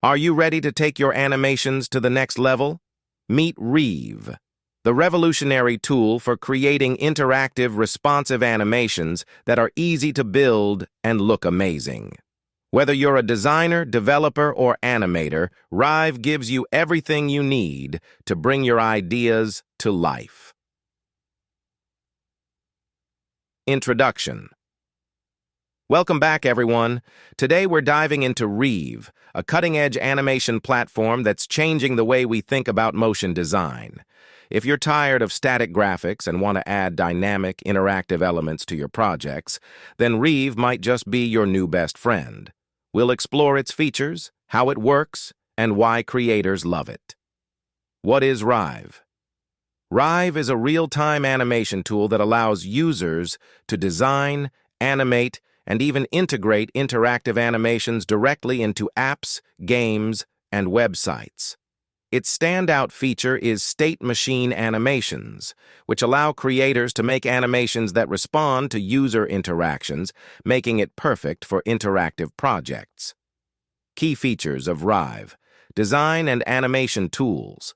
Are you ready to take your animations to the next level? Meet Reeve, the revolutionary tool for creating interactive, responsive animations that are easy to build and look amazing. Whether you're a designer, developer, or animator, Rive gives you everything you need to bring your ideas to life. Introduction. Welcome back, everyone. Today we're diving into Reeve, a cutting-edge animation platform that's changing the way we think about motion design. If you're tired of static graphics and want to add dynamic, interactive elements to your projects, then Reeve might just be your new best friend. We'll explore its features, how it works, and why creators love it. What is Rive? Rive is a real-time animation tool that allows users to design, animate, and even integrate interactive animations directly into apps, games, and websites. Its standout feature is state machine animations, which allow creators to make animations that respond to user interactions, making it perfect for interactive projects. Key features of Rive: design and animation tools.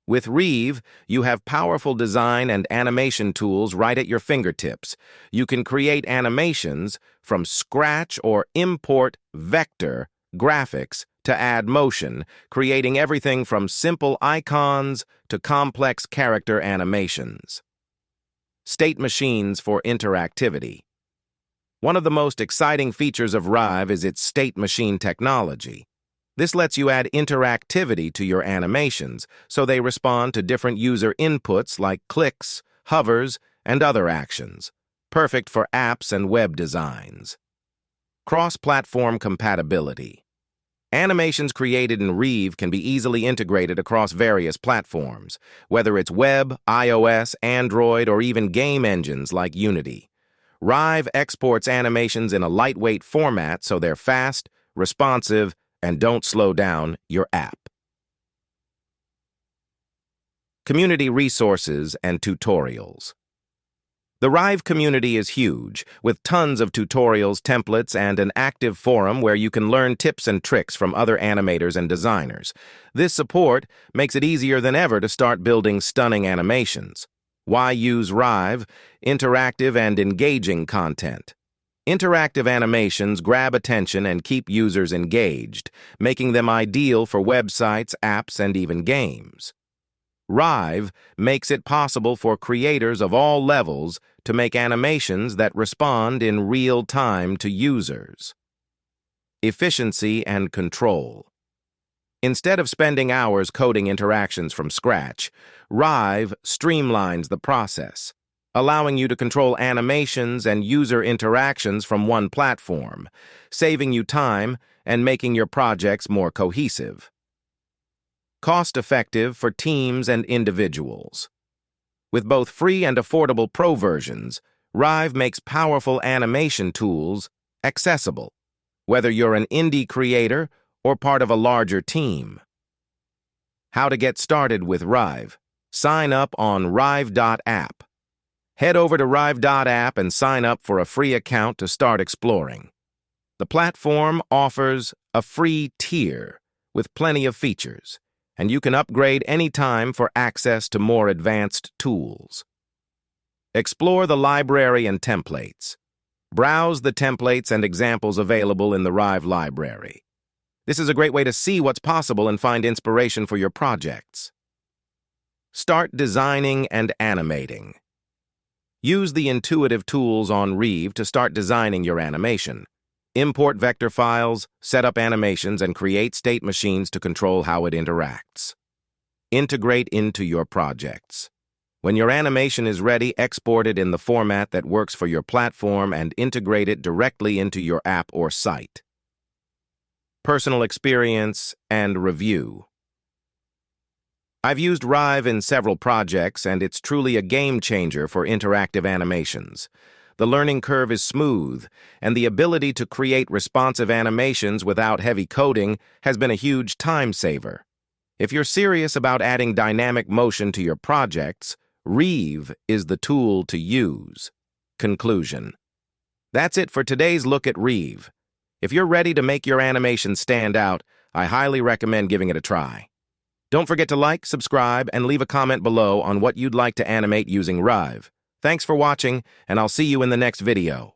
With Reeve, you have powerful design and animation tools right at your fingertips. You can create animations from scratch or import vector graphics to add motion, creating everything from simple icons to complex character animations. State machines for interactivity. One of the most exciting features of Rive is its state machine technology. This lets you add interactivity to your animations, so they respond to different user inputs like clicks, hovers, and other actions, perfect for apps and web designs. Cross-platform compatibility. Animations created in Reeve can be easily integrated across various platforms, whether it's web, iOS, Android, or even game engines like Unity. Rive exports animations in a lightweight format so they're fast, responsive, and don't slow down your app. Community resources and tutorials. The Rive community is huge, with tons of tutorials, templates, and an active forum where you can learn tips and tricks from other animators and designers. This support makes it easier than ever to start building stunning animations. Why use Rive? Interactive and engaging content. Interactive animations grab attention and keep users engaged, making them ideal for websites, apps, and even games. Rive makes it possible for creators of all levels to make animations that respond in real time to users. Efficiency and control. Instead of spending hours coding interactions from scratch, Rive streamlines the process, allowing you to control animations and user interactions from one platform, saving you time and making your projects more cohesive. Cost-effective for teams and individuals. With both free and affordable pro versions, Rive makes powerful animation tools accessible, whether you're an indie creator or part of a larger team. How to get started with Rive? Sign up on rive.app. Head over to rive.app and sign up for a free account to start exploring. The platform offers a free tier with plenty of features, and you can upgrade anytime for access to more advanced tools. Explore the library and templates. Browse the templates and examples available in the Rive library. This is a great way to see what's possible and find inspiration for your projects. Start designing and animating. Use the intuitive tools on Reeve to start designing your animation. Import vector files, set up animations, and create state machines to control how it interacts. Integrate into your projects. When your animation is ready, export it in the format that works for your platform and integrate it directly into your app or site. Personal experience and review. I've used Rive in several projects, and it's truly a game changer for interactive animations. The learning curve is smooth, and the ability to create responsive animations without heavy coding has been a huge time saver. If you're serious about adding dynamic motion to your projects, Reeve is the tool to use. Conclusion. That's it for today's look at Reeve. If you're ready to make your animation stand out, I highly recommend giving it a try. Don't forget to like, subscribe, and leave a comment below on what you'd like to animate using Rive. Thanks for watching, and I'll see you in the next video.